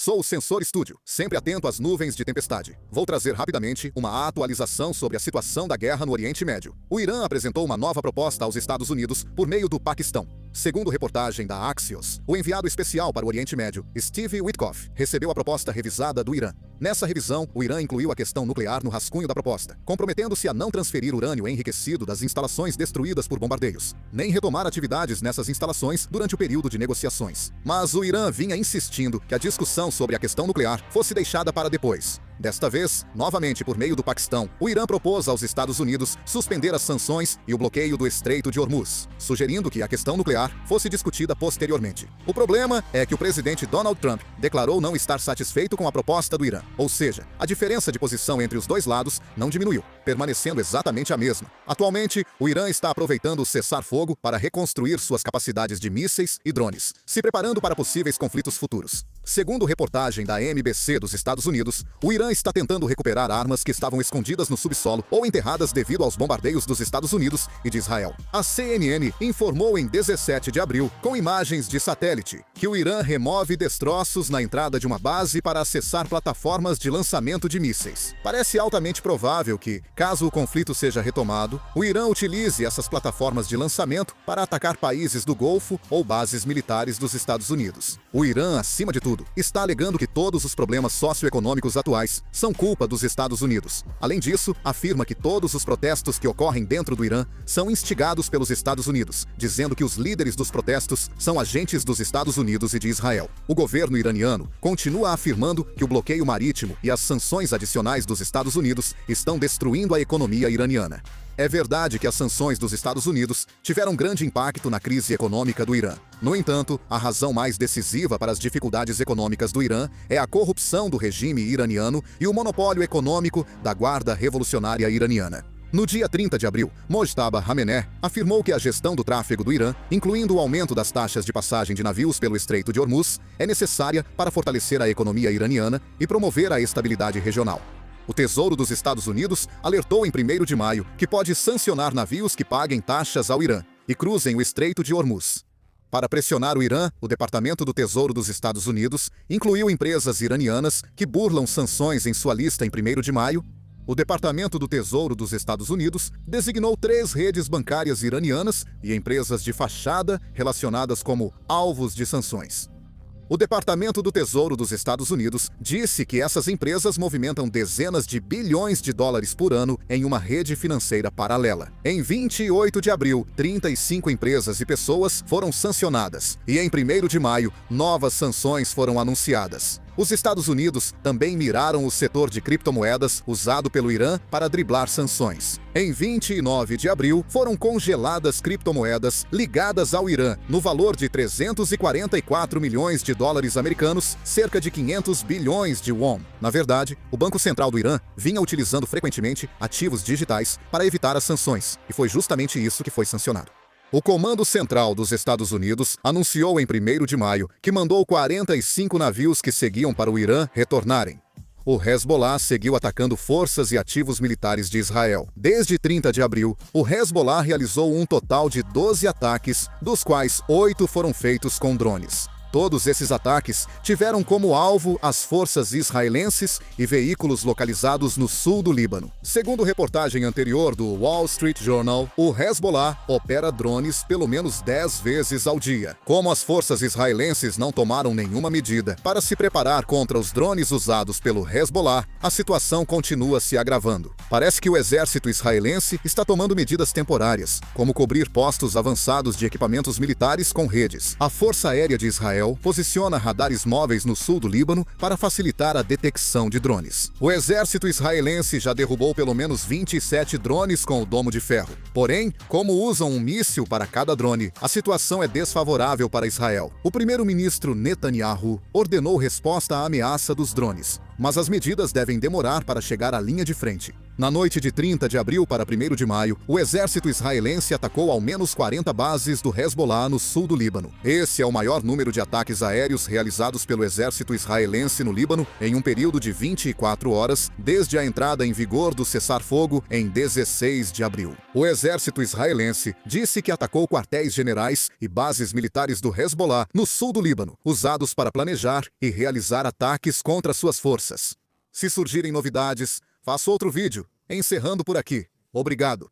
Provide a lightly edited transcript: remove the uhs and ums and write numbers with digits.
Sou o Sensor Studio, sempre atento às nuvens de tempestade. Vou trazer rapidamente uma atualização sobre a situação da guerra no Oriente Médio. O Irã apresentou uma nova proposta aos Estados Unidos por meio do Paquistão. Segundo reportagem da Axios, o enviado especial para o Oriente Médio, Steve Witkoff, recebeu a proposta revisada do Irã. Nessa revisão, o Irã incluiu a questão nuclear no rascunho da proposta, comprometendo-se a não transferir urânio enriquecido das instalações destruídas por bombardeios, nem retomar atividades nessas instalações durante o período de negociações. Mas o Irã vinha insistindo que a discussão sobre a questão nuclear fosse deixada para depois. Desta vez, novamente por meio do Paquistão, o Irã propôs aos Estados Unidos suspender as sanções e o bloqueio do Estreito de Hormuz, sugerindo que a questão nuclear fosse discutida posteriormente. O problema é que o presidente Donald Trump declarou não estar satisfeito com a proposta do Irã, ou seja, a diferença de posição entre os dois lados não diminuiu, permanecendo exatamente a mesma. Atualmente, o Irã está aproveitando o cessar-fogo para reconstruir suas capacidades de mísseis e drones, se preparando para possíveis conflitos futuros. Segundo reportagem da NBC dos Estados Unidos, o Irã está tentando recuperar armas que estavam escondidas no subsolo ou enterradas devido aos bombardeios dos Estados Unidos e de Israel. A CNN informou em 17 de abril, com imagens de satélite, que o Irã remove destroços na entrada de uma base para acessar plataformas de lançamento de mísseis. Parece altamente provável que, caso o conflito seja retomado, o Irã utilize essas plataformas de lançamento para atacar países do Golfo ou bases militares dos Estados Unidos. O Irã, acima de tudo, está alegando que todos os problemas socioeconômicos atuais são culpa dos Estados Unidos. Além disso, afirma que todos os protestos que ocorrem dentro do Irã são instigados pelos Estados Unidos, dizendo que os líderes dos protestos são agentes dos Estados Unidos e de Israel. O governo iraniano continua afirmando que o bloqueio marítimo e as sanções adicionais dos Estados Unidos estão destruindo a economia iraniana. É verdade que as sanções dos Estados Unidos tiveram grande impacto na crise econômica do Irã. No entanto, a razão mais decisiva para as dificuldades econômicas do Irã é a corrupção do regime iraniano e o monopólio econômico da Guarda Revolucionária Iraniana. No dia 30 de abril, Mojtaba Khamenei afirmou que a gestão do tráfego do Irã, incluindo o aumento das taxas de passagem de navios pelo Estreito de Hormuz, é necessária para fortalecer a economia iraniana e promover a estabilidade regional. O Tesouro dos Estados Unidos alertou em 1º de maio que pode sancionar navios que paguem taxas ao Irã e cruzem o Estreito de Hormuz. Para pressionar o Irã, o Departamento do Tesouro dos Estados Unidos incluiu empresas iranianas que burlam sanções em sua lista em 1º de maio. O Departamento do Tesouro dos Estados Unidos designou 3 redes bancárias iranianas e empresas de fachada relacionadas como alvos de sanções. O Departamento do Tesouro dos Estados Unidos disse que essas empresas movimentam dezenas de bilhões de dólares por ano em uma rede financeira paralela. Em 28 de abril, 35 empresas e pessoas foram sancionadas, e em 1º de maio, novas sanções foram anunciadas. Os Estados Unidos também miraram o setor de criptomoedas usado pelo Irã para driblar sanções. Em 29 de abril, foram congeladas criptomoedas ligadas ao Irã, no valor de 344 milhões de dólares americanos, cerca de 500 bilhões de won. Na verdade, o Banco Central do Irã vinha utilizando frequentemente ativos digitais para evitar as sanções, e foi justamente isso que foi sancionado. O Comando Central dos Estados Unidos anunciou em 1º de maio que mandou 45 navios que seguiam para o Irã retornarem. O Hezbollah seguiu atacando forças e ativos militares de Israel. Desde 30 de abril, o Hezbollah realizou um total de 12 ataques, dos quais 8 foram feitos com drones. Todos esses ataques tiveram como alvo as forças israelenses e veículos localizados no sul do Líbano. Segundo reportagem anterior do Wall Street Journal, o Hezbollah opera drones pelo menos 10 vezes ao dia. Como as forças israelenses não tomaram nenhuma medida para se preparar contra os drones usados pelo Hezbollah, a situação continua se agravando. Parece que o exército israelense está tomando medidas temporárias, como cobrir postos avançados de equipamentos militares com redes. A Força Aérea de Israel posiciona radares móveis no sul do Líbano para facilitar a detecção de drones. O exército israelense já derrubou pelo menos 27 drones com o domo de ferro. Porém, como usam um míssil para cada drone, a situação é desfavorável para Israel. O primeiro-ministro Netanyahu ordenou resposta à ameaça dos drones. mas as medidas devem demorar para chegar à linha de frente. Na noite de 30 de abril para 1º de maio, o exército israelense atacou ao menos 40 bases do Hezbollah no sul do Líbano. Esse é o maior número de ataques aéreos realizados pelo exército israelense no Líbano em um período de 24 horas, desde a entrada em vigor do cessar-fogo em 16 de abril. O exército israelense disse que atacou quartéis generais e bases militares do Hezbollah no sul do Líbano, usados para planejar e realizar ataques contra suas forças. Se surgirem novidades, faço outro vídeo, encerrando por aqui. Obrigado.